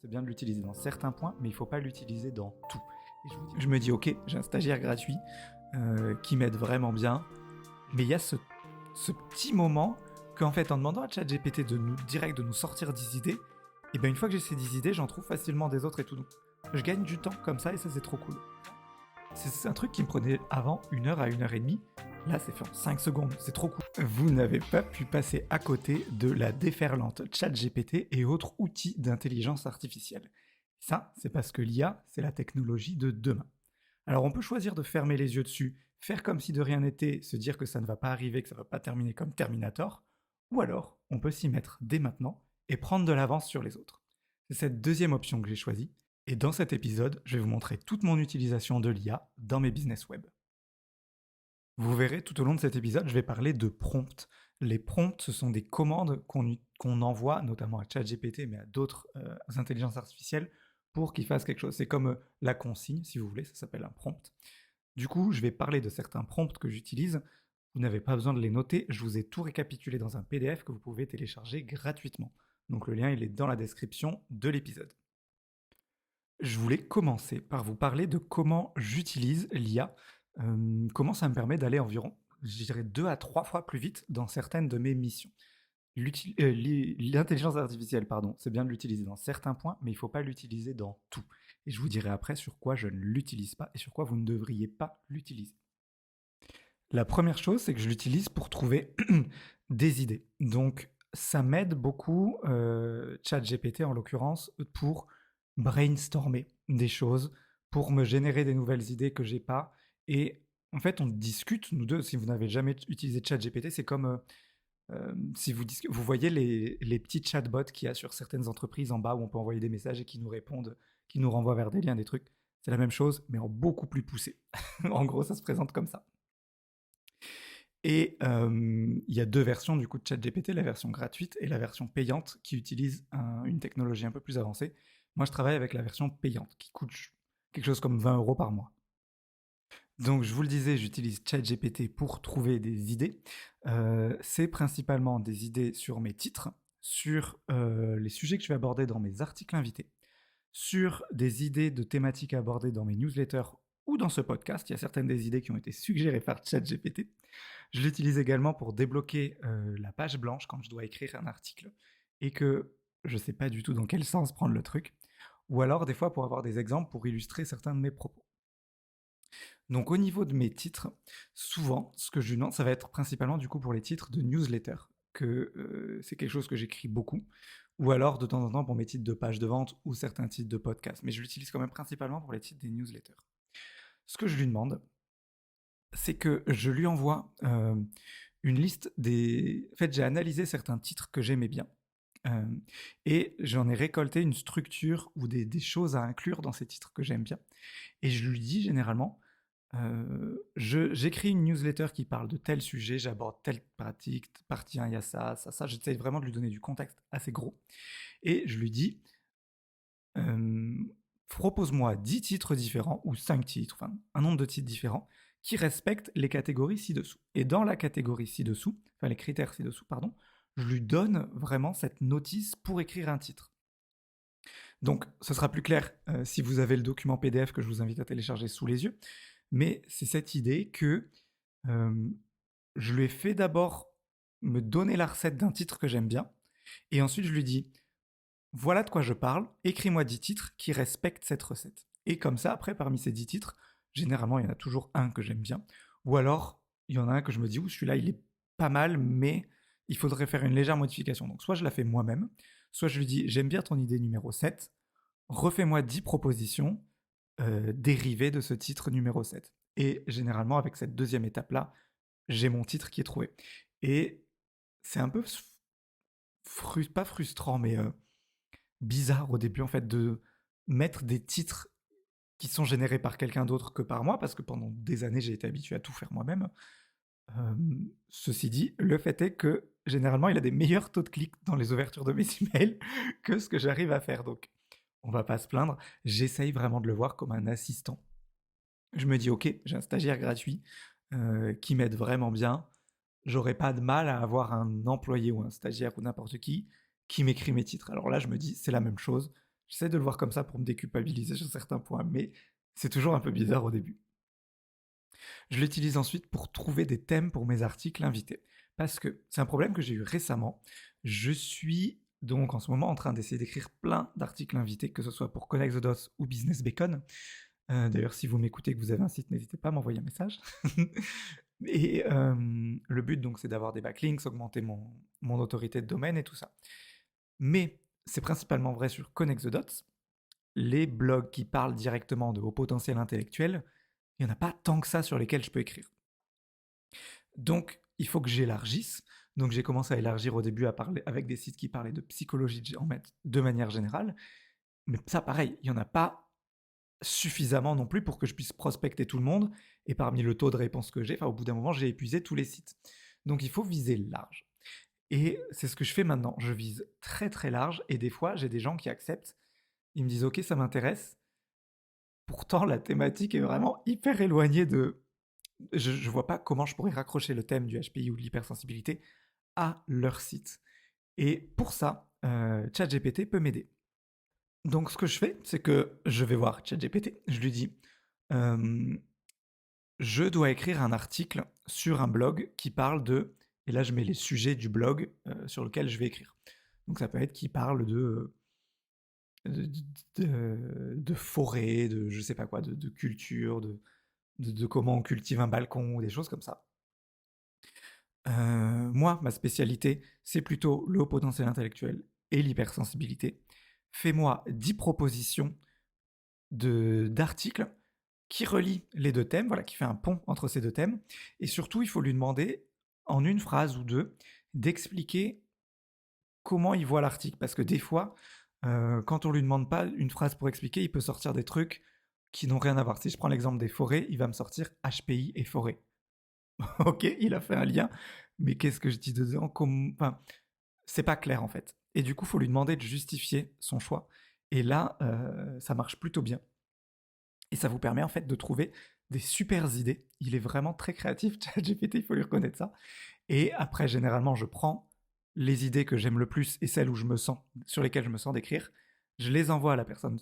C'est bien de l'utiliser dans certains points, mais il ne faut pas l'utiliser dans tout. Et je me dis, ok, j'ai un stagiaire gratuit qui m'aide vraiment bien, mais il y a ce petit moment qu'en fait, en demandant à ChatGPT de nous sortir des idées, et bien une fois que j'ai ces 10 idées, j'en trouve facilement des autres et tout. Donc, je gagne du temps comme ça et ça, c'est trop cool. C'est un truc qui me prenait avant 1 heure à 1 heure et demie. Là, c'est fait en 5 secondes, c'est trop cool. Vous n'avez pas pu passer à côté de la déferlante ChatGPT et autres outils d'intelligence artificielle. Ça, c'est parce que l'IA, c'est la technologie de demain. Alors on peut choisir de fermer les yeux dessus, faire comme si de rien n'était, se dire que ça ne va pas arriver, que ça ne va pas terminer comme Terminator, ou alors on peut s'y mettre dès maintenant et prendre de l'avance sur les autres. C'est cette deuxième option que j'ai choisie, et dans cet épisode, je vais vous montrer toute mon utilisation de l'IA dans mes business web. Vous verrez tout au long de cet épisode, je vais parler de prompts. Les prompts, ce sont des commandes qu'on envoie, notamment à ChatGPT, mais à d'autres intelligences artificielles, pour qu'ils fassent quelque chose. C'est comme la consigne, si vous voulez, ça s'appelle un prompt. Du coup, je vais parler de certains prompts que j'utilise. Vous n'avez pas besoin de les noter, je vous ai tout récapitulé dans un PDF que vous pouvez télécharger gratuitement. Donc le lien, il est dans la description de l'épisode. Je voulais commencer par vous parler de comment j'utilise l'IA, comment ça me permet d'aller environ, je dirais 2 à 3 fois plus vite dans certaines de mes missions. L'intelligence artificielle, pardon, c'est bien de l'utiliser dans certains points, mais il ne faut pas l'utiliser dans tout. Et je vous dirai après sur quoi je ne l'utilise pas et sur quoi vous ne devriez pas l'utiliser. La première chose, c'est que je l'utilise pour trouver des idées. Donc, ça m'aide beaucoup, ChatGPT en l'occurrence, pour brainstormer des choses, pour me générer des nouvelles idées que j'ai pas. Et en fait, on discute, nous deux. Si vous n'avez jamais utilisé ChatGPT, c'est comme si vous voyez les petits chatbots qu'il y a sur certaines entreprises en bas où on peut envoyer des messages et qui nous répondent, qui nous renvoient vers des liens, des trucs. C'est la même chose, mais en beaucoup plus poussé. En gros, ça se présente comme ça. Et il y a 2 versions du coup de ChatGPT, la version gratuite et la version payante qui utilise une technologie un peu plus avancée. Moi, je travaille avec la version payante qui coûte quelque chose comme 20 € par mois. Donc, je vous le disais, j'utilise ChatGPT pour trouver des idées. C'est principalement des idées sur mes titres, sur les sujets que je vais aborder dans mes articles invités, sur des idées de thématiques à aborder dans mes newsletters ou dans ce podcast. Il y a certaines des idées qui ont été suggérées par ChatGPT. Je l'utilise également pour débloquer la page blanche quand je dois écrire un article et que je ne sais pas du tout dans quel sens prendre le truc, ou alors des fois pour avoir des exemples pour illustrer certains de mes propos. Donc au niveau de mes titres, souvent, ce que je demande, ça va être principalement du coup pour les titres de newsletter, que c'est quelque chose que j'écris beaucoup, ou alors de temps en temps pour mes titres de pages de vente ou certains titres de podcast, mais je l'utilise quand même principalement pour les titres des newsletters. Ce que je lui demande, c'est que je lui envoie une liste des... En fait, j'ai analysé certains titres que j'aimais bien. Et j'en ai récolté une structure ou des choses à inclure dans ces titres que j'aime bien. Et je lui dis généralement, j'écris une newsletter qui parle de tel sujet, j'aborde telle pratique, partie 1, il y a ça, ça, ça. J'essaie vraiment de lui donner du contexte assez gros. Et je lui dis, propose-moi 10 titres différents, ou 5 titres, enfin un nombre de titres différents, qui respectent les catégories ci-dessous. Et dans la catégorie ci-dessous, enfin les critères ci-dessous, pardon, je lui donne vraiment cette notice pour écrire un titre. Donc, ce sera plus clair si vous avez le document PDF que je vous invite à télécharger sous les yeux, mais c'est cette idée que je lui ai fait d'abord me donner la recette d'un titre que j'aime bien, et ensuite je lui dis, voilà de quoi je parle, écris-moi 10 titres qui respectent cette recette. Et comme ça, après, parmi ces 10 titres, généralement, il y en a toujours un que j'aime bien, ou alors, il y en a un que je me dis, celui-là, il est pas mal, mais il faudrait faire une légère modification. Donc, soit je la fais moi-même, soit je lui dis, j'aime bien ton idée numéro 7, refais-moi 10 propositions dérivées de ce titre numéro 7. Et généralement, avec cette deuxième étape-là, j'ai mon titre qui est trouvé. Et c'est un peu pas frustrant, mais bizarre au début, en fait, de mettre des titres qui sont générés par quelqu'un d'autre que par moi, parce que pendant des années, j'ai été habitué à tout faire moi-même. Ceci dit, le fait est que généralement, il a des meilleurs taux de clics dans les ouvertures de mes emails que ce que j'arrive à faire. Donc, on va pas se plaindre. J'essaye vraiment de le voir comme un assistant. Je me dis, ok, j'ai un stagiaire gratuit qui m'aide vraiment bien. J'aurais pas de mal à avoir un employé ou un stagiaire ou n'importe qui m'écrit mes titres. Alors là, je me dis, c'est la même chose. J'essaie de le voir comme ça pour me déculpabiliser sur certains points, mais c'est toujours un peu bizarre au début. Je l'utilise ensuite pour trouver des thèmes pour mes articles invités. Parce que c'est un problème que j'ai eu récemment. Je suis donc en ce moment en train d'essayer d'écrire plein d'articles invités, que ce soit pour Connect the Dots ou Business Bacon. D'ailleurs, si vous m'écoutez et que vous avez un site, n'hésitez pas à m'envoyer un message. Et le but, donc, c'est d'avoir des backlinks, augmenter mon autorité de domaine et tout ça. Mais c'est principalement vrai sur Connect the Dots. Les blogs qui parlent directement de haut potentiel intellectuel, il n'y en a pas tant que ça sur lesquels je peux écrire. Donc, il faut que j'élargisse. Donc, j'ai commencé à élargir au début à parler avec des sites qui parlaient de psychologie de manière générale. Mais ça, pareil, il n'y en a pas suffisamment non plus pour que je puisse prospecter tout le monde. Et parmi le taux de réponse que j'ai, au bout d'un moment, j'ai épuisé tous les sites. Donc, il faut viser large. Et c'est ce que je fais maintenant. Je vise très très large. Et des fois, j'ai des gens qui acceptent. Ils me disent, OK, ça m'intéresse. Pourtant, la thématique est vraiment hyper éloignée de... Je ne vois pas comment je pourrais raccrocher le thème du HPI ou de l'hypersensibilité à leur site. Et pour ça, ChatGPT peut m'aider. Donc, ce que je fais, c'est que je vais voir ChatGPT. Je lui dis, je dois écrire un article sur un blog qui parle de... Et là, je mets les sujets du blog sur lequel je vais écrire. Donc, ça peut être qui parle de forêt, de je sais pas quoi, de culture, de comment on cultive un balcon, ou des choses comme ça. Moi, ma spécialité, c'est plutôt le haut potentiel intellectuel et l'hypersensibilité. Fais-moi 10 propositions d'articles qui relient les deux thèmes, voilà, qui fait un pont entre ces deux thèmes. Et surtout, il faut lui demander, en une phrase ou deux, d'expliquer comment il voit l'article. Parce que des fois, quand on lui demande pas une phrase pour expliquer, il peut sortir des trucs qui n'ont rien à voir. Si je prends l'exemple des forêts, il va me sortir HPI et forêt. Ok, il a fait un lien, mais qu'est-ce que je dis dedans enfin, c'est pas clair en fait. Et du coup, il faut lui demander de justifier son choix. Et là, ça marche plutôt bien. Et ça vous permet en fait de trouver des super idées. Il est vraiment très créatif, ChatGPT, il faut lui reconnaître ça. Et après, généralement, je prends les idées que j'aime le plus et celles où je me sens, sur lesquelles je me sens d'écrire. Je les envoie à la personne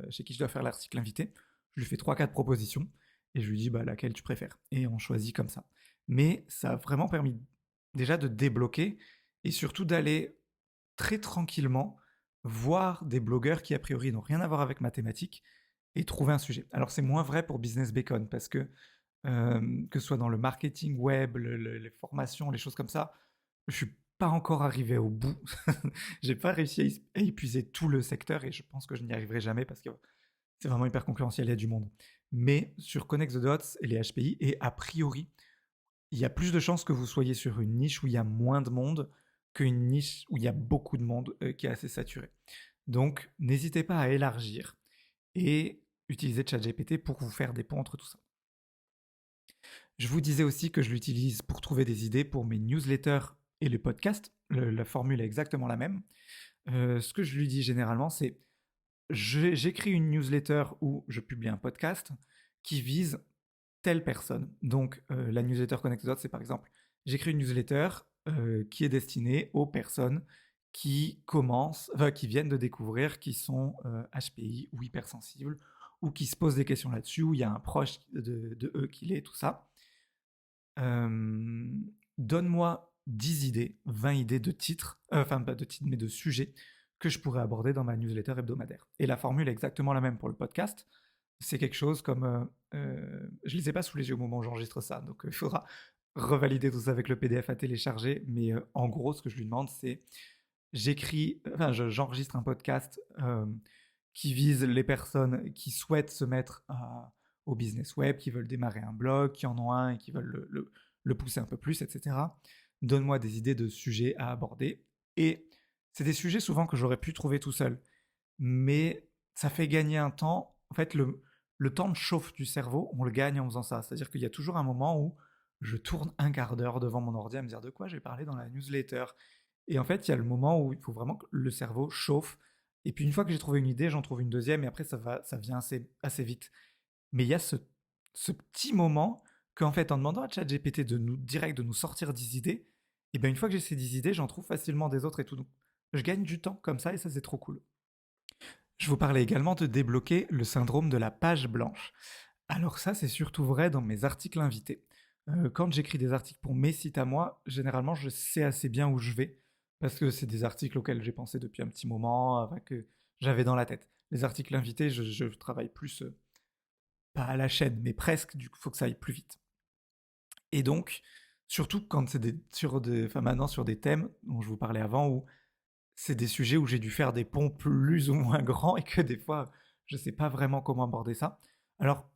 chez qui je dois faire l'article invité. Je lui fais 3-4 propositions et je lui dis laquelle tu préfères. Et on choisit comme ça. Mais ça a vraiment permis déjà de débloquer et surtout d'aller très tranquillement voir des blogueurs qui a priori n'ont rien à voir avec ma thématique et trouver un sujet. Alors c'est moins vrai pour Business Bacon parce que ce soit dans le marketing web, les formations, les choses comme ça, je suis pas encore arrivé au bout. J'ai pas réussi à épuiser tout le secteur et je pense que je n'y arriverai jamais parce que c'est vraiment hyper concurrentiel, il y a du monde. Mais sur Connect the Dots et les HPI, et a priori, il y a plus de chances que vous soyez sur une niche où il y a moins de monde qu'une niche où il y a beaucoup de monde qui est assez saturée. Donc, n'hésitez pas à élargir et utiliser ChatGPT pour vous faire des ponts entre tout ça. Je vous disais aussi que je l'utilise pour trouver des idées pour mes newsletters et les podcasts. La formule est exactement la même. Ce que je lui dis généralement, c'est j'écris une newsletter ou je publie un podcast qui vise telle personne. Donc, la newsletter Connect c'est par exemple, j'écris une newsletter qui est destinée aux personnes qui qui viennent de découvrir, qui sont HPI ou hypersensibles, ou qui se posent des questions là-dessus, où il y a un proche de eux qui l'est, tout ça. Donne-moi 10 idées, 20 idées de titres, enfin pas de titres, mais de sujets que je pourrais aborder dans ma newsletter hebdomadaire. Et la formule est exactement la même pour le podcast. C'est quelque chose comme... je ne les ai pas sous les yeux au moment où j'enregistre ça, donc il faudra revalider tout ça avec le PDF à télécharger. Mais en gros, ce que je lui demande, c'est j'enregistre un podcast qui vise les personnes qui souhaitent se mettre au business web, qui veulent démarrer un blog, qui en ont un et qui veulent le pousser un peu plus, etc. Donne-moi des idées de sujets à aborder. Et c'est des sujets souvent que j'aurais pu trouver tout seul. Mais ça fait gagner un temps. En fait, le temps de chauffe du cerveau, on le gagne en faisant ça. C'est-à-dire qu'il y a toujours un moment où je tourne un quart d'heure devant mon ordi à me dire de quoi j'ai parlé dans la newsletter. Et en fait, il y a le moment où il faut vraiment que le cerveau chauffe. Et puis une fois que j'ai trouvé une idée, j'en trouve une deuxième et après ça vient assez vite. Mais il y a ce petit moment qu'en fait, en demandant à ChatGPT de nous sortir des idées, et bien une fois que j'ai ces 10 idées, j'en trouve facilement des autres et tout. Donc, je gagne du temps comme ça et ça c'est trop cool. Je vous parlais également de débloquer le syndrome de la page blanche. Alors ça, c'est surtout vrai dans mes articles invités. Quand j'écris des articles pour mes sites à moi, généralement, je sais assez bien où je vais, parce que c'est des articles auxquels j'ai pensé depuis un petit moment, que j'avais dans la tête. Les articles invités, je travaille plus, pas à la chaîne, mais presque, du coup, il faut que ça aille plus vite. Et donc, surtout quand c'est maintenant sur des thèmes dont je vous parlais avant, où c'est des sujets où j'ai dû faire des ponts plus ou moins grands et que des fois, je ne sais pas vraiment comment aborder ça. Alors,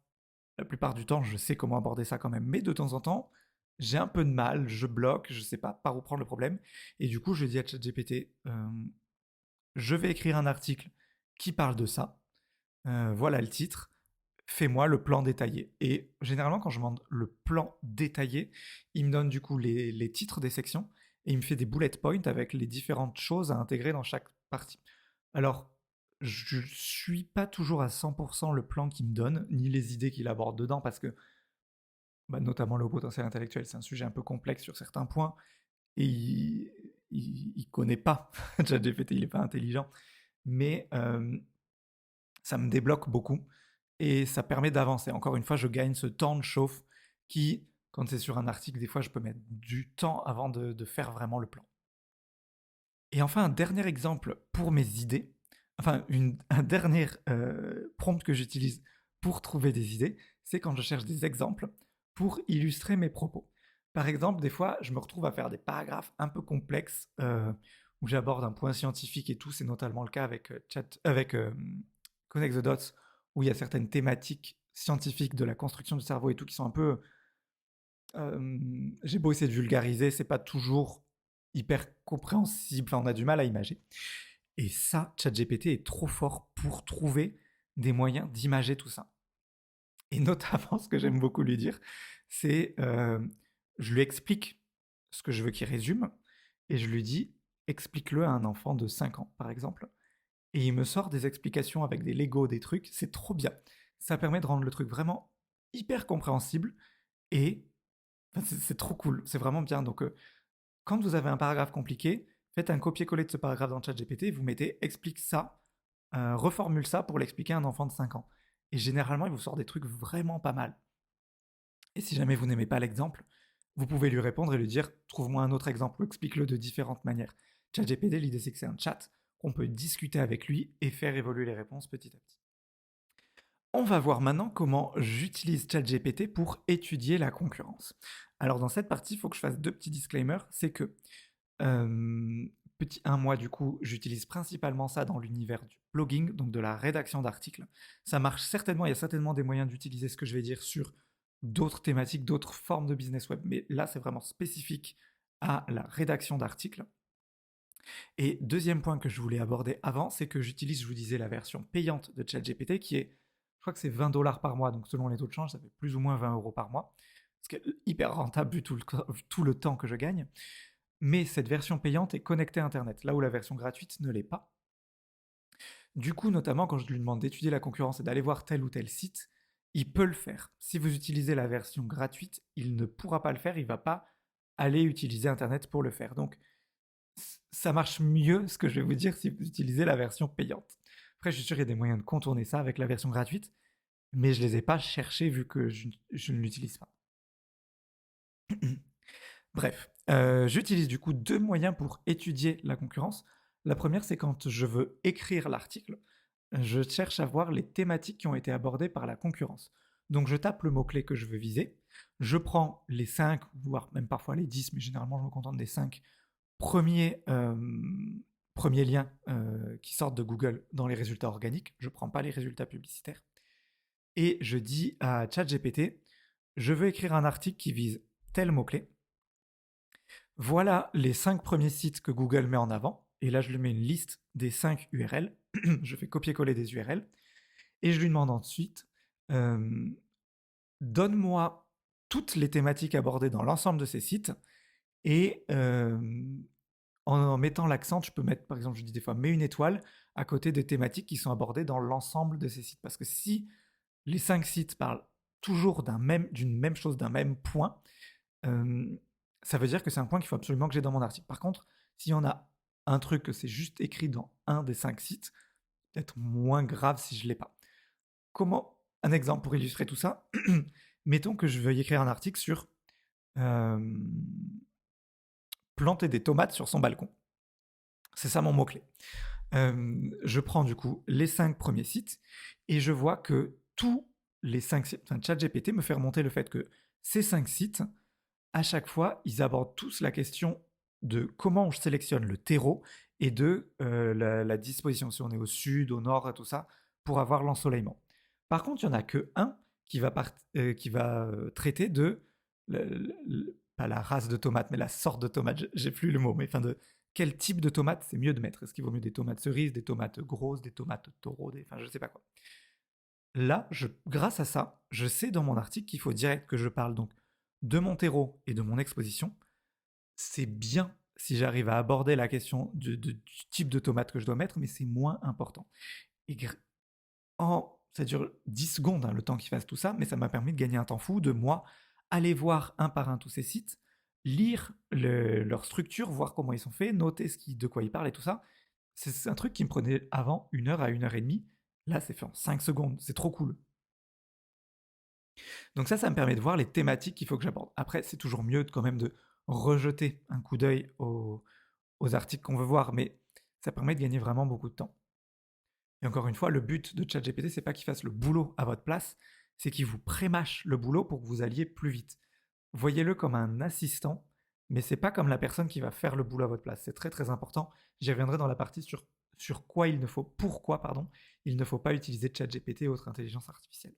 la plupart du temps, je sais comment aborder ça quand même, mais de temps en temps, j'ai un peu de mal, je bloque, je ne sais pas par où prendre le problème. Et du coup, je dis à ChatGPT, je vais écrire un article qui parle de ça. Voilà le titre. Fais-moi le plan détaillé. Et généralement, quand je demande le plan détaillé, il me donne du coup les titres des sections et il me fait des bullet points avec les différentes choses à intégrer dans chaque partie. Alors, je ne suis pas toujours à 100% le plan qu'il me donne, ni les idées qu'il aborde dedans, parce que notamment le haut potentiel intellectuel, c'est un sujet un peu complexe sur certains points, et il connaît pas ChatGPT, il n'est pas intelligent, mais ça me débloque beaucoup et ça permet d'avancer. Encore une fois, je gagne ce temps de chauffe qui, quand c'est sur un article, des fois, je peux mettre du temps avant de faire vraiment le plan. Et enfin, un dernier exemple pour mes idées, un dernier prompt que j'utilise pour trouver des idées, c'est quand je cherche des exemples pour illustrer mes propos. Par exemple, des fois, je me retrouve à faire des paragraphes un peu complexes où j'aborde un point scientifique et tout. C'est notamment le cas avec Connect the Dots, où il y a certaines thématiques scientifiques de la construction du cerveau et tout qui sont un peu. J'ai beau essayer de vulgariser, c'est pas toujours hyper compréhensible. Enfin, on a du mal à imager. Et ça, ChatGPT est trop fort pour trouver des moyens d'imager tout ça. Et notamment, ce que j'aime beaucoup lui dire, c'est je lui explique ce que je veux qu'il résume et je lui dis explique-le à un enfant de 5 ans, par exemple. Et il me sort des explications avec des Legos, des trucs, c'est trop bien. Ça permet de rendre le truc vraiment hyper compréhensible et c'est trop cool, c'est vraiment bien. Donc, quand vous avez un paragraphe compliqué, faites un copier-coller de ce paragraphe dans ChatGPT, vous mettez explique ça, reformule ça pour l'expliquer à un enfant de 5 ans. Et généralement, il vous sort des trucs vraiment pas mal. Et si jamais vous n'aimez pas l'exemple, vous pouvez lui répondre et lui dire trouve-moi un autre exemple ou explique-le de différentes manières. ChatGPT, l'idée c'est que c'est un chat qu'on peut discuter avec lui et faire évoluer les réponses petit à petit. On va voir maintenant comment j'utilise ChatGPT pour étudier la concurrence. Alors dans cette partie, il faut que je fasse deux petits disclaimers. C'est que, petit 1, moi du coup, j'utilise principalement ça dans l'univers du blogging, donc de la rédaction d'articles. Ça marche certainement, il y a certainement des moyens d'utiliser ce que je vais dire sur d'autres thématiques, d'autres formes de business web, mais là c'est vraiment spécifique à la rédaction d'articles. Et deuxième point que je voulais aborder avant, c'est que j'utilise, je vous disais, la version payante de ChatGPT qui est, je crois que c'est 20 $ par mois, donc selon les taux de change, ça fait plus ou moins 20 € par mois, ce qui est hyper rentable vu tout le temps que je gagne. Mais cette version payante est connectée à Internet, là où la version gratuite ne l'est pas. Du coup, notamment quand je lui demande d'étudier la concurrence et d'aller voir tel ou tel site, il peut le faire. Si vous utilisez la version gratuite, il ne pourra pas le faire, il ne va pas aller utiliser Internet pour le faire. Donc, ça marche mieux, ce que je vais vous dire, si vous utilisez la version payante. Après, je suis sûr qu'il y a des moyens de contourner ça avec la version gratuite, mais je ne les ai pas cherchés vu que je ne l'utilise pas. Bref, j'utilise du coup deux moyens pour étudier la concurrence. La première, c'est quand je veux écrire l'article, je cherche à voir les thématiques qui ont été abordées par la concurrence. Donc je tape le mot-clé que je veux viser, je prends les 5, voire même parfois les 10, mais généralement je me contente des 5 premiers liens qui sortent de Google dans les résultats organiques. Je ne prends pas les résultats publicitaires. Et je dis à ChatGPT, je veux écrire un article qui vise tel mot-clé. Voilà les 5 premiers sites que Google met en avant. Et là, je lui mets une liste des 5 URL. Je fais copier-coller des URL. Et je lui demande ensuite, donne-moi toutes les thématiques abordées dans l'ensemble de ces sites. Et en mettant l'accent, tu peux mettre, par exemple, je dis des fois, mets une étoile à côté des thématiques qui sont abordées dans l'ensemble de ces sites. Parce que si les 5 sites parlent toujours d'une même chose, d'un même point, ça veut dire que c'est un point qu'il faut absolument que j'ai dans mon article. Par contre, s'il y en a un truc que c'est juste écrit dans un des 5 sites, être moins grave si je l'ai pas. Un exemple pour illustrer tout ça. Mettons que je veuille écrire un article sur planter des tomates sur son balcon. C'est ça mon mot-clé. Je prends du coup les 5 premiers sites et je vois que tous les 5 sites, ChatGPT me fait remonter le fait que ces 5 sites, à chaque fois, ils abordent tous la question de comment je sélectionne le terreau et de la disposition, si on est au sud, au nord, tout ça, pour avoir l'ensoleillement. Par contre, il n'y en a que un qui va, traiter de, pas la race de tomate, mais la sorte de tomate, j'ai plus le mot, mais enfin de quel type de tomate c'est mieux de mettre. Est-ce qu'il vaut mieux des tomates cerises, des tomates grosses, des tomates taureaux, enfin je sais pas quoi. Là, grâce à ça, je sais dans mon article qu'il faut direct que je parle donc de mon terreau et de mon exposition. C'est bien si j'arrive à aborder la question du type de tomate que je dois mettre, mais c'est moins important. Et ça dure 10 secondes, le temps qu'ils fassent tout ça, mais ça m'a permis de gagner un temps fou, de moi aller voir un par un tous ces sites, lire leur structure, voir comment ils sont faits, noter de quoi ils parlent et tout ça. C'est un truc qui me prenait avant 1 heure à 1 heure et demie. Là, c'est fait en 5 secondes. C'est trop cool. Donc ça me permet de voir les thématiques qu'il faut que j'aborde. Après, c'est toujours mieux quand même de rejeter un coup d'œil aux articles qu'on veut voir, mais ça permet de gagner vraiment beaucoup de temps. Et encore une fois, le but de ChatGPT, c'est pas qu'il fasse le boulot à votre place, c'est qu'il vous prémâche le boulot pour que vous alliez plus vite. Voyez-le comme un assistant, mais c'est pas comme la personne qui va faire le boulot à votre place. C'est très très important. J'y reviendrai dans la partie sur pourquoi il ne faut pas utiliser ChatGPT et autres intelligences artificielles.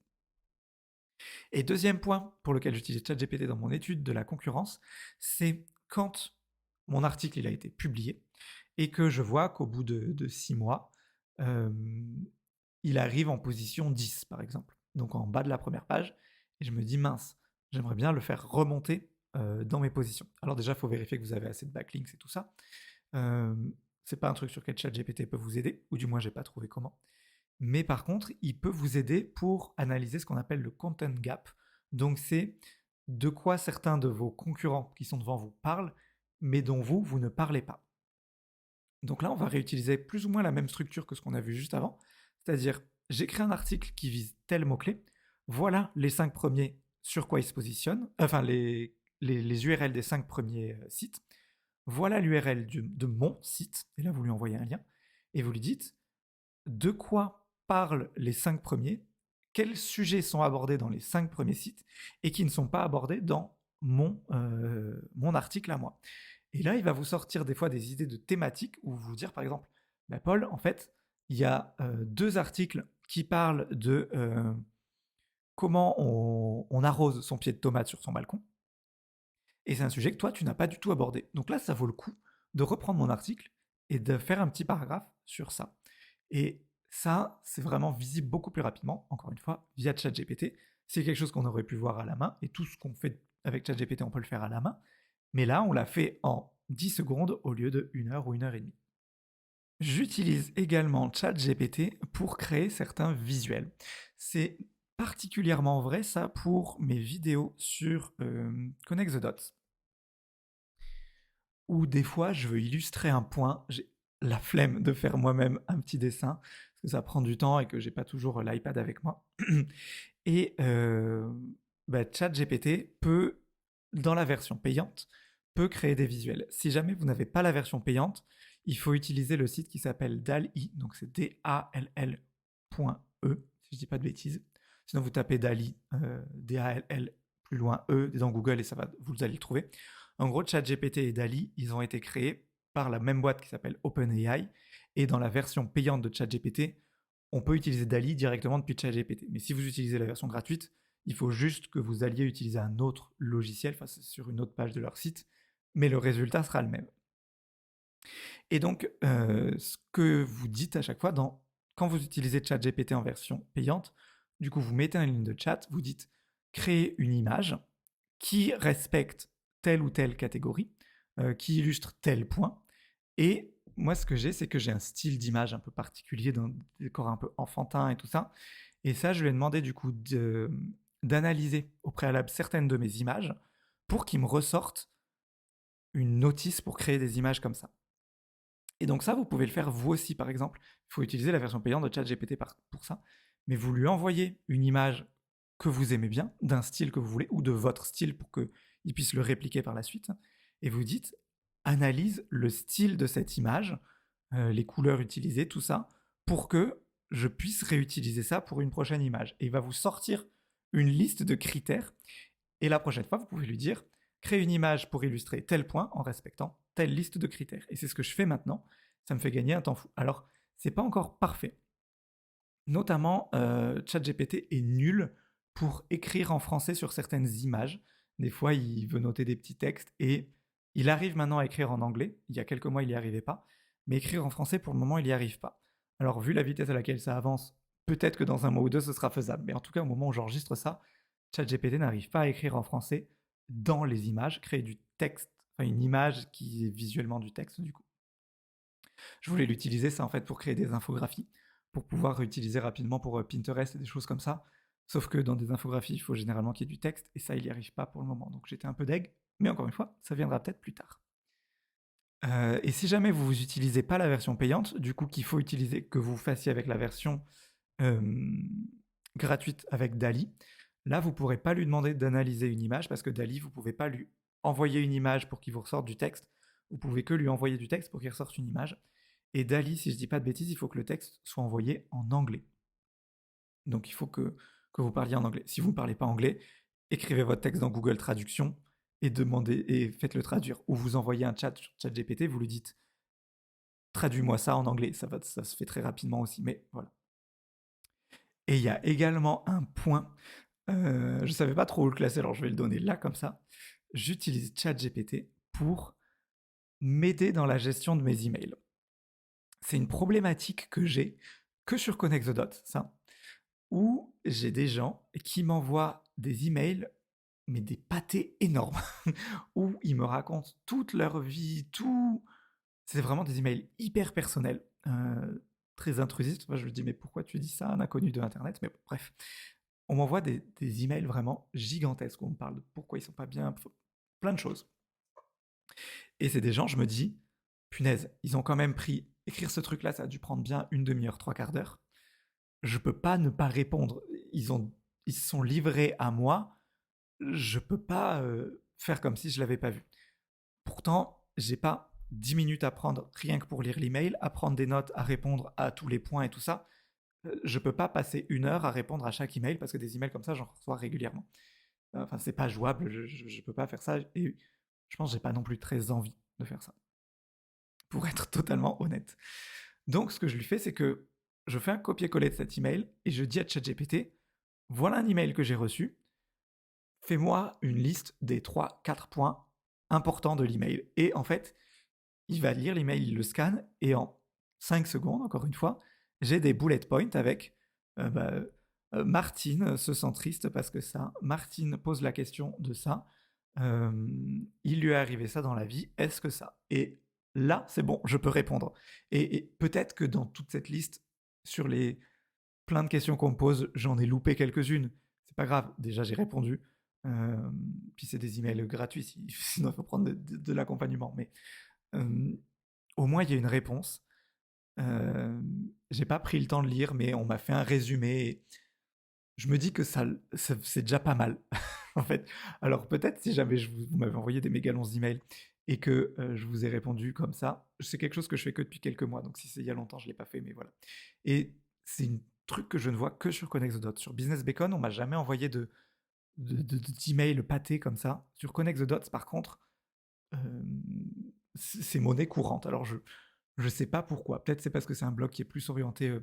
Et deuxième point pour lequel j'utilise ChatGPT dans mon étude de la concurrence, c'est quand mon article il a été publié et que je vois qu'au bout de 6 mois, il arrive en position 10 par exemple, donc en bas de la première page, et je me dis mince, j'aimerais bien le faire remonter dans mes positions. Alors déjà, il faut vérifier que vous avez assez de backlinks et tout ça. C'est pas un truc sur lequel ChatGPT peut vous aider, ou du moins j'ai pas trouvé comment. Mais par contre, il peut vous aider pour analyser ce qu'on appelle le content gap. Donc c'est de quoi certains de vos concurrents qui sont devant vous parlent, mais dont vous ne parlez pas. Donc là, on va réutiliser plus ou moins la même structure que ce qu'on a vu juste avant. C'est-à-dire, j'écris un article qui vise tel mot-clé. Voilà les 5 premiers sur quoi ils se positionnent. Enfin, les URL des 5 premiers sites. Voilà l'URL de mon site. Et là, vous lui envoyez un lien. Et vous lui dites de quoi parlent les 5 premiers, quels sujets sont abordés dans les 5 premiers sites et qui ne sont pas abordés dans mon article à moi. Et là, il va vous sortir des fois des idées de thématiques où vous dire par exemple, bah Paul, en fait, il y a 2 articles qui parlent de comment on arrose son pied de tomate sur son balcon. Et c'est un sujet que toi, tu n'as pas du tout abordé. Donc là, ça vaut le coup de reprendre mon article et de faire un petit paragraphe sur ça. Et ça, c'est vraiment visible beaucoup plus rapidement, encore une fois, via ChatGPT. C'est quelque chose qu'on aurait pu voir à la main, et tout ce qu'on fait avec ChatGPT, on peut le faire à la main. Mais là, on l'a fait en 10 secondes au lieu de 1 heure ou 1 heure et demie. J'utilise également ChatGPT pour créer certains visuels. C'est particulièrement vrai ça pour mes vidéos sur Connect the Dots, où des fois je veux illustrer un point, j'ai la flemme de faire moi-même un petit dessin, parce que ça prend du temps et que j'ai pas toujours l'iPad avec moi. Et ChatGPT peut, dans la version payante, peut créer des visuels. Si jamais vous n'avez pas la version payante, il faut utiliser le site qui s'appelle DALL-E, donc c'est DALL.e, si je dis pas de bêtises. Sinon vous tapez DALL-E, DALL plus loin E dans Google et ça va, vous allez le trouver. En gros, ChatGPT et DALL-E, ils ont été créés par la même boîte qui s'appelle OpenAI, et dans la version payante de ChatGPT, on peut utiliser DALL-E directement depuis ChatGPT. Mais si vous utilisez la version gratuite, il faut juste que vous alliez utiliser un autre logiciel, enfin sur une autre page de leur site, mais le résultat sera le même. Et donc, ce que vous dites à chaque fois, quand vous utilisez ChatGPT en version payante, du coup, vous mettez une ligne de chat, vous dites créer une image qui respecte telle ou telle catégorie, qui illustre tel point. Et moi, ce que j'ai, c'est que j'ai un style d'image un peu particulier, d'un décor un peu enfantin et tout ça. Et ça, je lui ai demandé du coup d'analyser au préalable certaines de mes images pour qu'il me ressorte une notice pour créer des images comme ça. Et donc ça, vous pouvez le faire vous aussi, par exemple. Il faut utiliser la version payante de ChatGPT pour ça. Mais vous lui envoyez une image que vous aimez bien, d'un style que vous voulez, ou de votre style pour qu'il puisse le répliquer par la suite. Et vous dites, analyse le style de cette image, les couleurs utilisées, tout ça, pour que je puisse réutiliser ça pour une prochaine image. Et il va vous sortir une liste de critères. Et la prochaine fois, vous pouvez lui dire, crée une image pour illustrer tel point en respectant telle liste de critères. Et c'est ce que je fais maintenant. Ça me fait gagner un temps fou. Alors, c'est pas encore parfait. Notamment, ChatGPT est nul pour écrire en français sur certaines images. Des fois, il veut noter des petits textes et il arrive maintenant à écrire en anglais. Il y a quelques mois, il n'y arrivait pas. Mais écrire en français, pour le moment, il n'y arrive pas. Alors, vu la vitesse à laquelle ça avance, peut-être que dans un mois ou deux, ce sera faisable. Mais en tout cas, au moment où j'enregistre ça, ChatGPT n'arrive pas à écrire en français dans les images, créer du texte, enfin une image qui est visuellement du texte du coup. Je voulais l'utiliser ça en fait pour créer des infographies, pour pouvoir réutiliser rapidement pour Pinterest et des choses comme ça. Sauf que dans des infographies, il faut généralement qu'il y ait du texte et ça, il n'y arrive pas pour le moment. Donc j'étais un peu deg, mais encore une fois, ça viendra peut-être plus tard. Et si jamais vous n'utilisez pas la version payante, du coup qu'il faut utiliser, que vous fassiez avec la version gratuite avec DALL-E, là vous ne pourrez pas lui demander d'analyser une image parce que DALL-E, vous ne pouvez pas lui envoyer une image pour qu'il vous ressorte du texte, vous pouvez que lui envoyer du texte pour qu'il ressorte une image. Et DALL-E, si je ne dis pas de bêtises, il faut que le texte soit envoyé en anglais. Donc il faut que vous parliez en anglais. Si vous ne parlez pas anglais, écrivez votre texte dans Google Traduction et demandez et faites-le traduire. Ou vous envoyez un chat sur ChatGPT, vous lui dites traduis-moi ça en anglais. Ça se fait très rapidement aussi, mais voilà. Et il y a également un point, je ne savais pas trop où le classer, alors je vais le donner là comme ça. J'utilise ChatGPT pour m'aider dans la gestion de mes emails. C'est une problématique que j'ai que sur Connect the Dots, ça, où j'ai des gens qui m'envoient des emails, mais des pâtés énormes, où ils me racontent toute leur vie, tout. C'est vraiment des emails hyper personnels, très intrusifs. Moi, je me dis, mais pourquoi tu dis ça à un inconnu de Internet? Mais bon, bref, on m'envoie des emails vraiment gigantesques, où on me parle de pourquoi ils sont pas bien, plein de choses. Et c'est des gens, je me dis, punaise, ils ont quand même pris, écrire ce truc-là, ça a dû prendre bien une demi-heure, 3/4 d'heure. Je peux pas ne pas répondre. Ils se sont livrés à moi. Je peux pas faire comme si je l'avais pas vu. Pourtant, j'ai pas 10 minutes à prendre rien que pour lire l'email, à prendre des notes, à répondre à tous les points et tout ça. Je peux pas passer 1 heure à répondre à chaque email parce que des emails comme ça, j'en reçois régulièrement. Enfin, c'est pas jouable. Je peux pas faire ça et je pense que j'ai pas non plus très envie de faire ça. Pour être totalement honnête. Donc, ce que je lui fais, c'est que je fais un copier-coller de cet email et je dis à ChatGPT, voilà un email que j'ai reçu, fais-moi une liste des 3-4 points importants de l'email. Et en fait, il va lire l'email, il le scanne, et en 5 secondes, encore une fois, j'ai des bullet points avec Martine se sent triste parce que ça, Martine pose la question de ça, il lui est arrivé ça dans la vie, est-ce que ça? Et là, c'est bon, je peux répondre. Et peut-être que dans toute cette liste, sur les plein de questions qu'on me pose, j'en ai loupé quelques-unes. C'est pas grave, déjà j'ai répondu. Puis c'est des emails gratuits, sinon il faut prendre de l'accompagnement. Mais au moins il y a une réponse. J'ai pas pris le temps de lire, mais on m'a fait un résumé. Et je me dis que ça c'est déjà pas mal, en fait. Alors peut-être si jamais vous m'avez envoyé des méga longs emails et que je vous ai répondu comme ça, c'est quelque chose que je fais que depuis quelques mois. Donc si c'est il y a longtemps, je l'ai pas fait, mais voilà. Et c'est un truc que je ne vois que sur Connect the Dots. Sur Business Bacon, on m'a jamais envoyé d'email pâté comme ça. Sur Connect the Dots, par contre, c'est monnaie courante. Alors je sais pas pourquoi. Peut-être c'est parce que c'est un blog qui est plus orienté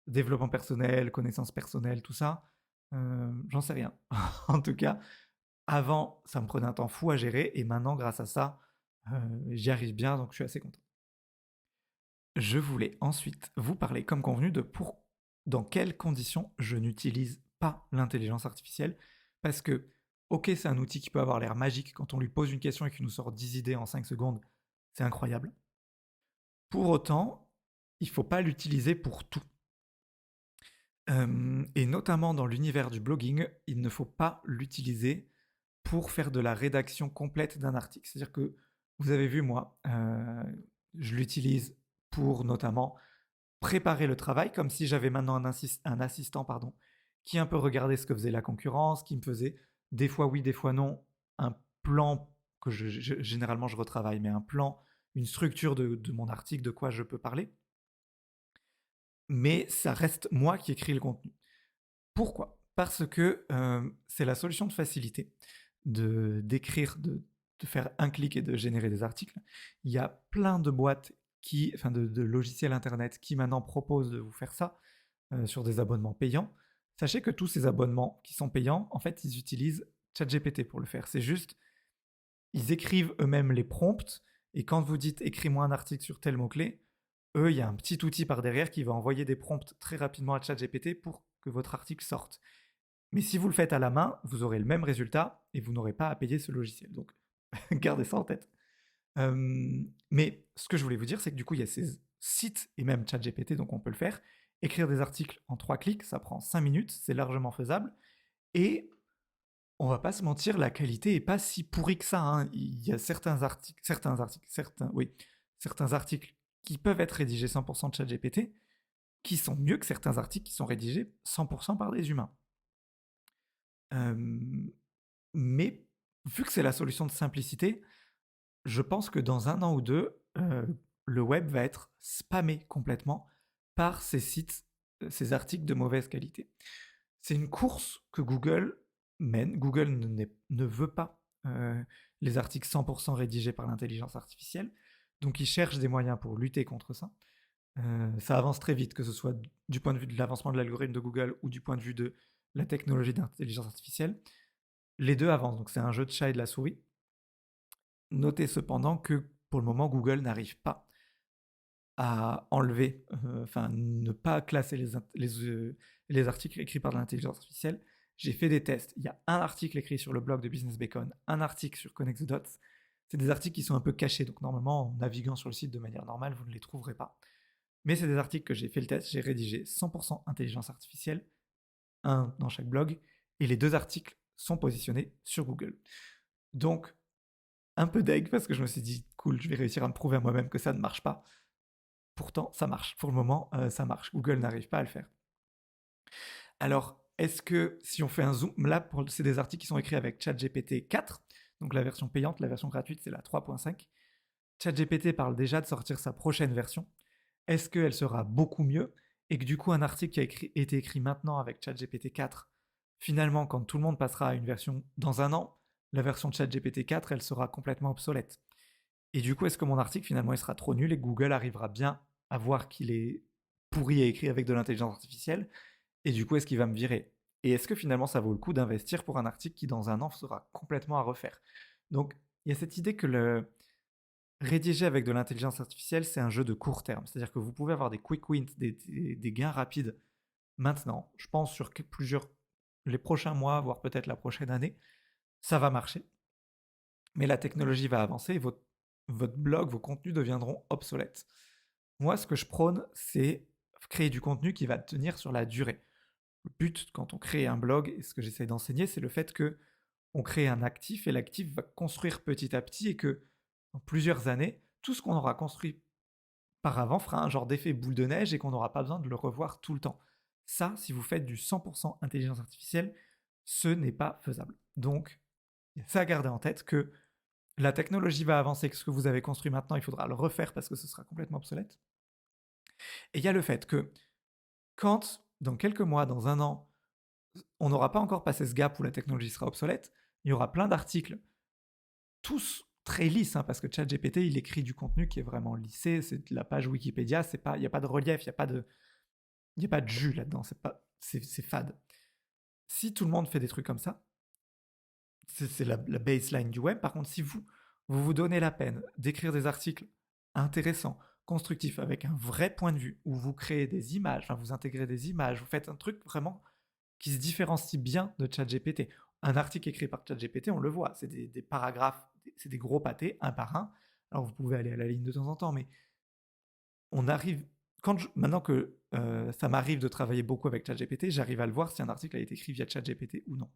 développement personnel, connaissances personnelles, tout ça. J'en sais rien. En tout cas, avant, ça me prenait un temps fou à gérer et maintenant, grâce à ça, j'y arrive bien, donc je suis assez content. Je voulais ensuite vous parler, comme convenu, de dans quelles conditions je n'utilise pas l'intelligence artificielle. Parce que, ok, c'est un outil qui peut avoir l'air magique quand on lui pose une question et qu'il nous sort 10 idées en 5 secondes. C'est incroyable. Pour autant, il ne faut pas l'utiliser pour tout. Et notamment dans l'univers du blogging, il ne faut pas l'utiliser pour faire de la rédaction complète d'un article. C'est-à-dire que, vous avez vu, moi, je l'utilise pour notamment préparer le travail, comme si j'avais maintenant un assistant qui un peu regardait ce que faisait la concurrence, qui me faisait des fois oui, des fois non, un plan que généralement je retravaille, mais un plan, une structure de mon article, de quoi je peux parler. Mais ça reste moi qui écris le contenu. Pourquoi ? Parce que c'est la solution de facilité d'écrire, de faire un clic et de générer des articles. Il y a plein de boîtes de logiciels internet qui maintenant proposent de vous faire ça sur des abonnements payants. Sachez que tous ces abonnements qui sont payants, en fait, ils utilisent ChatGPT pour le faire. C'est juste, ils écrivent eux-mêmes les prompts et quand vous dites écris-moi un article sur tel mot-clé, il y a un petit outil par derrière qui va envoyer des prompts très rapidement à ChatGPT pour que votre article sorte. Mais si vous le faites à la main, vous aurez le même résultat et vous n'aurez pas à payer ce logiciel. Donc, gardez ça en tête. Mais ce que je voulais vous dire, c'est que du coup, il y a ces sites et même ChatGPT, donc on peut le faire. Écrire des articles en 3 clics, ça prend 5 minutes, c'est largement faisable. Et on va pas se mentir, la qualité est pas si pourrie que ça, hein. Il y a certains articles qui peuvent être rédigés 100% de ChatGPT, qui sont mieux que certains articles qui sont rédigés 100% par des humains. Mais vu que c'est la solution de simplicité, je pense que dans 1 an ou 2, le web va être spammé complètement par ces sites, ces articles de mauvaise qualité. C'est une course que Google mène. Google ne veut pas les articles 100% rédigés par l'intelligence artificielle, donc ils cherchent des moyens pour lutter contre ça. Ça avance très vite, que ce soit du point de vue de l'avancement de l'algorithme de Google ou du point de vue de la technologie d'intelligence artificielle. Les deux avancent, donc c'est un jeu de chat et de la souris. Notez cependant que pour le moment, Google n'arrive pas à enlever, ne pas classer les articles écrits par l'intelligence artificielle. J'ai fait des tests. Il y a un article écrit sur le blog de Business Bacon, un article sur Connect the Dots. C'est des articles qui sont un peu cachés, donc normalement, en naviguant sur le site de manière normale, vous ne les trouverez pas. Mais c'est des articles que j'ai fait le test, j'ai rédigé 100% intelligence artificielle, un dans chaque blog, et les 2 articles sont positionnés sur Google. Donc, un peu deg parce que je me suis dit, cool, je vais réussir à me prouver à moi-même que ça ne marche pas. Pourtant, ça marche. Pour le moment, ça marche. Google n'arrive pas à le faire. Alors, est-ce que si on fait un zoom, là, c'est des articles qui sont écrits avec ChatGPT 4, donc la version payante, la version gratuite, c'est la 3.5. ChatGPT parle déjà de sortir sa prochaine version. Est-ce qu'elle sera beaucoup mieux et que du coup, un article qui a été écrit maintenant avec ChatGPT 4, finalement, quand tout le monde passera à une version dans 1 an, la version de ChatGPT 4, elle sera complètement obsolète. Et du coup, est-ce que mon article, finalement, il sera trop nul et Google arrivera bien à voir qu'il est pourri et écrit avec de l'intelligence artificielle? Et du coup, est-ce qu'il va me virer? Et est-ce que finalement, ça vaut le coup d'investir pour un article qui, dans 1 an, sera complètement à refaire? Donc, il y a cette idée que le rédiger avec de l'intelligence artificielle, c'est un jeu de court terme. C'est-à-dire que vous pouvez avoir des quick wins, des gains rapides maintenant. Je pense sur les prochains mois, voire peut-être la prochaine année, ça va marcher. Mais la technologie va avancer et votre blog, vos contenus deviendront obsolètes. Moi, ce que je prône, c'est créer du contenu qui va tenir sur la durée. Le but, quand on crée un blog, et ce que j'essaie d'enseigner, c'est le fait que on crée un actif et l'actif va construire petit à petit et que dans plusieurs années, tout ce qu'on aura construit par avant fera un genre d'effet boule de neige et qu'on n'aura pas besoin de le revoir tout le temps. Ça, si vous faites du 100% intelligence artificielle, ce n'est pas faisable. Donc, il y a ça à garder en tête que la technologie va avancer, que ce que vous avez construit maintenant, il faudra le refaire parce que ce sera complètement obsolète. Et il y a le fait que quand, dans quelques mois, dans 1 an, on n'aura pas encore passé ce gap où la technologie sera obsolète, il y aura plein d'articles, tous très lisses, hein, parce que ChatGPT, il écrit du contenu qui est vraiment lissé, c'est de la page Wikipédia, il n'y a pas de relief, il n'y a pas de jus là-dedans, c'est fade. Si tout le monde fait des trucs comme ça, c'est la baseline du web. Par contre, si vous donnez la peine d'écrire des articles intéressants, constructifs, avec un vrai point de vue, où vous créez des images, enfin, vous intégrez des images, vous faites un truc vraiment qui se différencie bien de ChatGPT. Un article écrit par ChatGPT, on le voit, c'est des paragraphes, c'est des gros pâtés, un par un. Alors vous pouvez aller à la ligne de temps en temps, mais on arrive, maintenant que ça m'arrive de travailler beaucoup avec ChatGPT, j'arrive à le voir si un article a été écrit via ChatGPT ou non.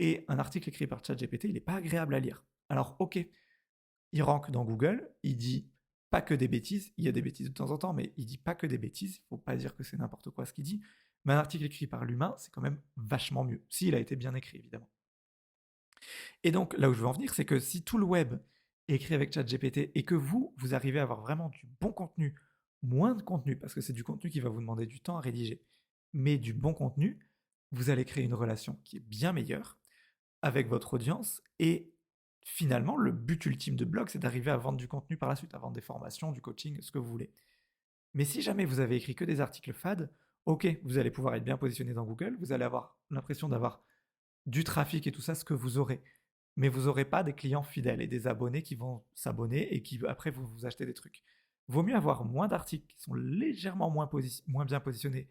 Et un article écrit par ChatGPT, il n'est pas agréable à lire. Alors ok, il rank dans Google, il dit pas que des bêtises, il y a des bêtises de temps en temps, mais il dit pas que des bêtises, il faut pas dire que c'est n'importe quoi ce qu'il dit, mais un article écrit par l'humain, c'est quand même vachement mieux, s'il a été bien écrit, évidemment. Et donc, là où je veux en venir, c'est que si tout le web est écrit avec ChatGPT et que vous arrivez à avoir vraiment du bon contenu, moins de contenu, parce que c'est du contenu qui va vous demander du temps à rédiger, mais du bon contenu, vous allez créer une relation qui est bien meilleure avec votre audience et finalement, le but ultime de blog, c'est d'arriver à vendre du contenu par la suite, à vendre des formations, du coaching, ce que vous voulez. Mais si jamais vous avez écrit que des articles fades, ok, vous allez pouvoir être bien positionné dans Google, vous allez avoir l'impression d'avoir du trafic et tout ça, ce que vous aurez. Mais vous n'aurez pas des clients fidèles et des abonnés qui vont s'abonner et qui après vont vous acheter des trucs. Vaut mieux avoir moins d'articles qui sont légèrement moins bien positionnés,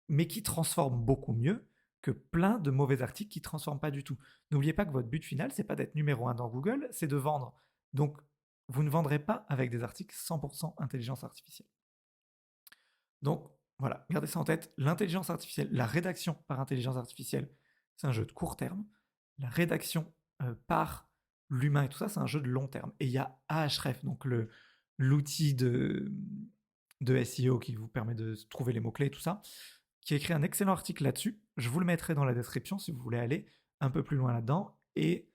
mais qui transforment beaucoup mieux que plein de mauvais articles qui ne transforment pas du tout. N'oubliez pas que votre but final, c'est pas d'être numéro 1 dans Google, c'est de vendre. Donc, vous ne vendrez pas avec des articles 100% intelligence artificielle. Donc, voilà, gardez ça en tête. L'intelligence artificielle, la rédaction par intelligence artificielle, c'est un jeu de court terme. La rédaction par l'humain et tout ça, c'est un jeu de long terme. Et il y a Ahref, donc l'outil de SEO qui vous permet de trouver les mots-clés et tout ça, qui a écrit un excellent article là-dessus. Je vous le mettrai dans la description si vous voulez aller un peu plus loin là-dedans. Et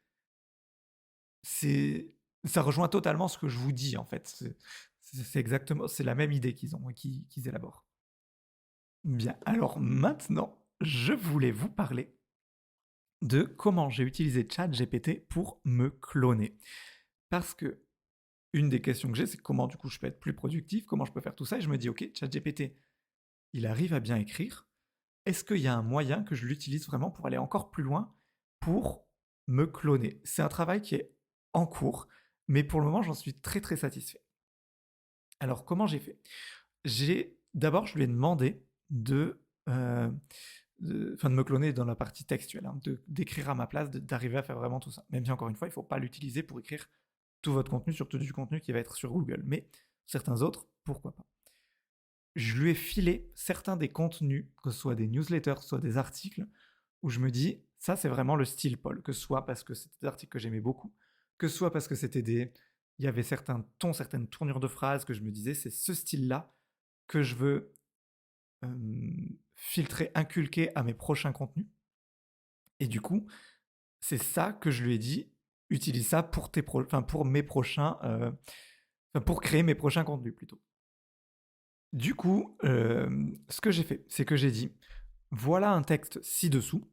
ça rejoint totalement ce que je vous dis en fait. C'est exactement, c'est la même idée qu'ils ont et qu'ils élaborent. Bien, alors maintenant, je voulais vous parler de comment j'ai utilisé ChatGPT pour me cloner. Parce que une des questions que j'ai, c'est comment du coup je peux être plus productif, comment je peux faire tout ça. Et je me dis, ok, ChatGPT, il arrive à bien écrire. Est-ce qu'il y a un moyen que je l'utilise vraiment pour aller encore plus loin, pour me cloner? C'est un travail qui est en cours, mais pour le moment, j'en suis très très satisfait. Alors, comment j'ai fait? D'abord, je lui ai demandé de me cloner dans la partie textuelle, hein, d'écrire à ma place, d'arriver à faire vraiment tout ça. Même si, encore une fois, il ne faut pas l'utiliser pour écrire tout votre contenu, surtout du contenu qui va être sur Google. Mais certains autres, pourquoi pas. Je lui ai filé certains des contenus, que ce soit des newsletters, soit des articles, où je me dis, ça c'est vraiment le style Paul, que ce soit parce que c'était des articles que j'aimais beaucoup, que ce soit parce que il y avait certains tons, certaines tournures de phrases que je me disais, c'est ce style-là que je veux filtrer, inculquer à mes prochains contenus. Et du coup, c'est ça que je lui ai dit, utilise ça pour pour mes prochains, pour créer mes prochains contenus plutôt. Du coup, ce que j'ai fait, c'est que j'ai dit, voilà un texte ci-dessous,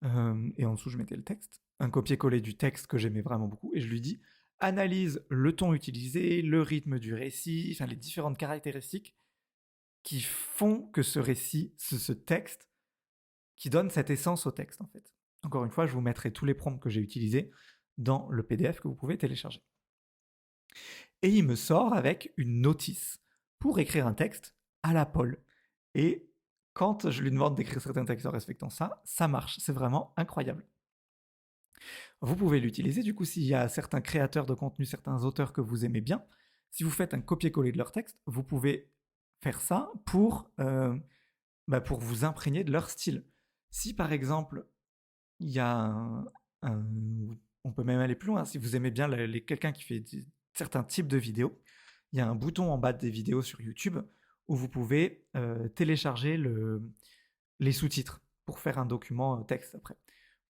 et en dessous je mettais le texte, un copier-coller du texte que j'aimais vraiment beaucoup, et je lui dis, analyse le ton utilisé, le rythme du récit, enfin les différentes caractéristiques qui font que ce récit, ce texte, qui donne cette essence au texte en fait. Encore une fois, je vous mettrai tous les prompts que j'ai utilisés dans le PDF que vous pouvez télécharger. Et il me sort avec une notice pour écrire un texte à la Paul. Et quand je lui demande d'écrire certains textes en respectant ça, ça marche. C'est vraiment incroyable. Vous pouvez l'utiliser, du coup, s'il y a certains créateurs de contenu, certains auteurs que vous aimez bien, si vous faites un copier-coller de leur texte, vous pouvez faire ça pour vous imprégner de leur style. Si par exemple, il y a on peut même aller plus loin, si vous aimez bien quelqu'un qui fait certains types de vidéos, il y a un bouton en bas des vidéos sur YouTube où vous pouvez télécharger les sous-titres pour faire un document texte après.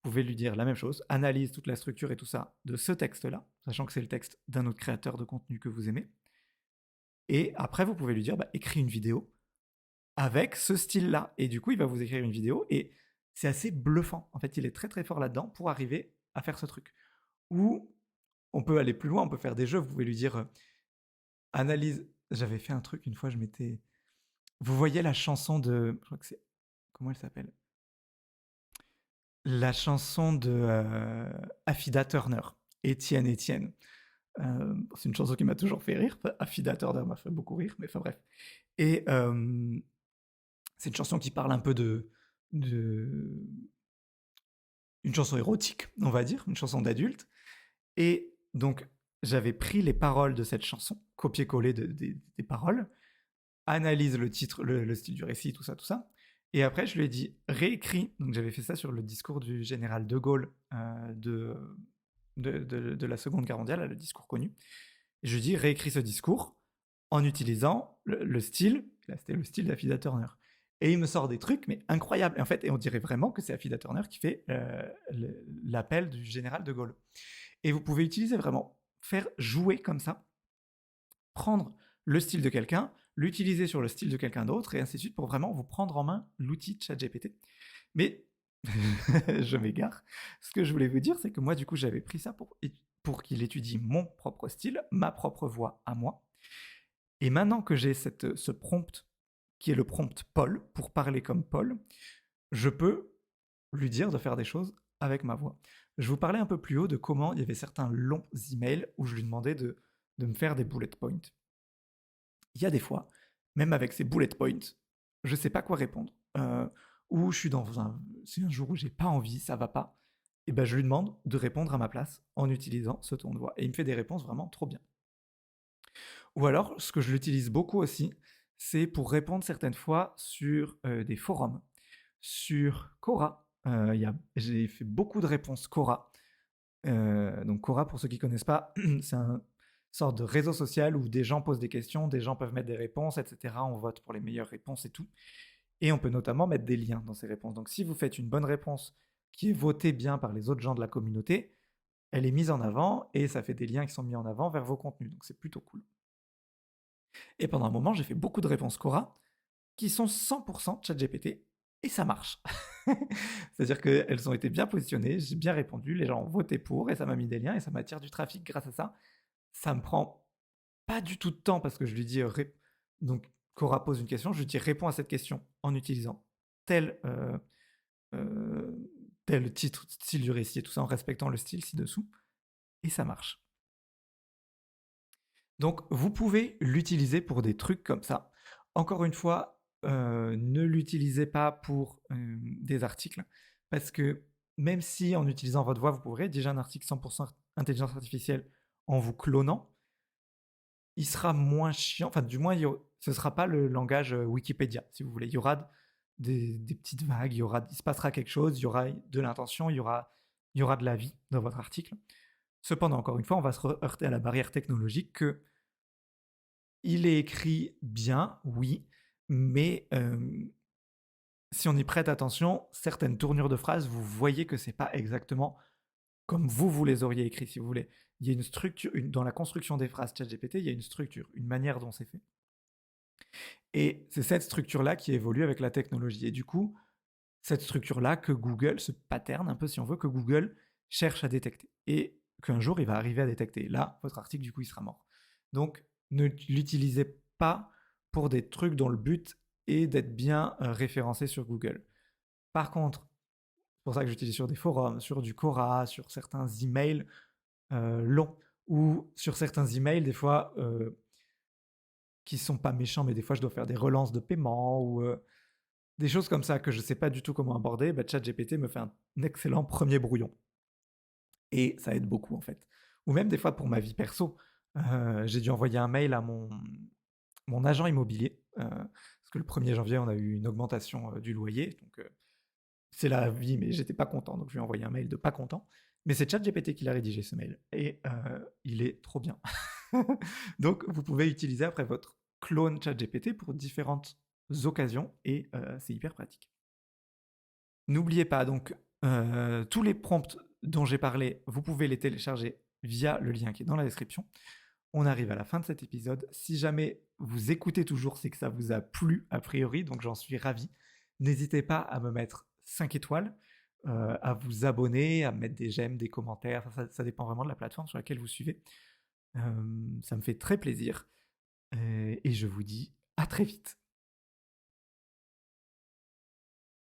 Vous pouvez lui dire la même chose, analyse toute la structure et tout ça de ce texte-là, sachant que c'est le texte d'un autre créateur de contenu que vous aimez. Et après, vous pouvez lui dire, écris une vidéo avec ce style-là. Et du coup, il va vous écrire une vidéo et c'est assez bluffant. En fait, il est très très fort là-dedans pour arriver à faire ce truc. Ou on peut aller plus loin, on peut faire des jeux. Vous pouvez lui dire, analyse. J'avais fait un truc une fois, vous voyez la chanson de. Je crois que c'est. Comment elle s'appelle? La chanson de Affida Turner, Étienne Étienne. C'est une chanson qui m'a toujours fait rire. Affida Turner m'a fait beaucoup rire, mais enfin bref. Et c'est une chanson qui parle un peu une chanson érotique, on va dire, une chanson d'adulte. Et donc, j'avais pris les paroles de cette chanson, copier-coller des paroles, analyse le titre, le style du récit, tout ça, tout ça. Et après, je lui ai dit, réécris. Donc, j'avais fait ça sur le discours du général de Gaulle de la Seconde Guerre mondiale, le discours connu. Et je lui ai dit, réécris ce discours en utilisant le style, là c'était le style d'Afida Turner. Et il me sort des trucs, mais incroyables. Et en fait, et on dirait vraiment que c'est Afida Turner qui fait l'appel du général de Gaulle. Et vous pouvez utiliser vraiment, faire jouer comme ça, prendre le style de quelqu'un, l'utiliser sur le style de quelqu'un d'autre, et ainsi de suite, pour vraiment vous prendre en main l'outil ChatGPT. Mais je m'égare. Ce que je voulais vous dire, c'est que moi, du coup, j'avais pris ça pour qu'il étudie mon propre style, ma propre voix à moi. Et maintenant que j'ai ce prompt, qui est le prompt Paul, pour parler comme Paul, je peux lui dire de faire des choses avec ma voix. Je vous parlais un peu plus haut de comment il y avait certains longs emails où je lui demandais de me faire des bullet points. Il y a des fois, même avec ces bullet points, je ne sais pas quoi répondre. Ou je suis c'est un jour où j'ai pas envie, ça va pas. Et ben je lui demande de répondre à ma place en utilisant ce ton de voix. Et il me fait des réponses vraiment trop bien. Ou alors, ce que je l'utilise beaucoup aussi, c'est pour répondre certaines fois sur des forums, sur Quora. J'ai fait beaucoup de réponses Quora. Donc Quora, pour ceux qui ne connaissent pas, c'est un sorte de réseau social où des gens posent des questions, des gens peuvent mettre des réponses, etc. On vote pour les meilleures réponses et tout. Et on peut notamment mettre des liens dans ces réponses. Donc si vous faites une bonne réponse qui est votée bien par les autres gens de la communauté, elle est mise en avant et ça fait des liens qui sont mis en avant vers vos contenus. Donc c'est plutôt cool. Et pendant un moment, j'ai fait beaucoup de réponses Quora qui sont 100% ChatGPT et ça marche. C'est-à-dire qu'elles ont été bien positionnées, j'ai bien répondu, les gens ont voté pour et ça m'a mis des liens et ça m'attire du trafic grâce à ça. Ça me prend pas du tout de temps parce que je lui dis donc Cora pose une question, je lui dis réponds à cette question en utilisant tel tel titre, style du récit et tout ça en respectant le style ci-dessous et ça marche. Donc vous pouvez l'utiliser pour des trucs comme ça. Encore une fois, ne l'utilisez pas pour des articles parce que même si en utilisant votre voix, vous pourrez rédiger un article 100% intelligence artificielle en vous clonant, il sera moins chiant, enfin du moins ce ne sera pas le langage Wikipédia, si vous voulez. Il y aura des petites vagues, il se passera quelque chose, il y aura de l'intention, il y aura de la vie dans votre article. Cependant, encore une fois, on va se heurter à la barrière technologique que il est écrit bien, oui, mais si on y prête attention, certaines tournures de phrases, vous voyez que c'est pas exactement comme vous les auriez écrits, si vous voulez. Il y a une structure, dans la construction des phrases ChatGPT, il y a une structure, une manière dont c'est fait. Et c'est cette structure-là qui évolue avec la technologie. Et du coup, cette structure-là que Google, ce pattern un peu si on veut, que Google cherche à détecter. Et qu'un jour, il va arriver à détecter. Là, votre article, du coup, il sera mort. Donc, ne l'utilisez pas pour des trucs dont le but est d'être bien référencé sur Google. Par contre, c'est pour ça que j'utilise sur des forums, sur du Quora, sur certains emails longs, ou sur certains emails, des fois, qui sont pas méchants, mais des fois, je dois faire des relances de paiement, ou des choses comme ça que je ne sais pas du tout comment aborder, bah, ChatGPT me fait un excellent premier brouillon. Et ça aide beaucoup, en fait. Ou même des fois pour ma vie perso, j'ai dû envoyer un mail à mon agent immobilier, parce que le 1er janvier, on a eu une augmentation du loyer, donc c'est la vie, mais j'étais pas content, donc je lui ai envoyé un mail de pas content. Mais c'est ChatGPT qui l'a rédigé ce mail, et il est trop bien. Donc vous pouvez utiliser après votre clone ChatGPT pour différentes occasions, et c'est hyper pratique. N'oubliez pas donc tous les prompts dont j'ai parlé, vous pouvez les télécharger via le lien qui est dans la description. On arrive à la fin de cet épisode. Si jamais vous écoutez toujours, c'est que ça vous a plu a priori, donc j'en suis ravi. N'hésitez pas à me mettre 5 étoiles, à vous abonner, à mettre des j'aime, des commentaires, ça dépend vraiment de la plateforme sur laquelle vous suivez. Ça me fait très plaisir et je vous dis à très vite.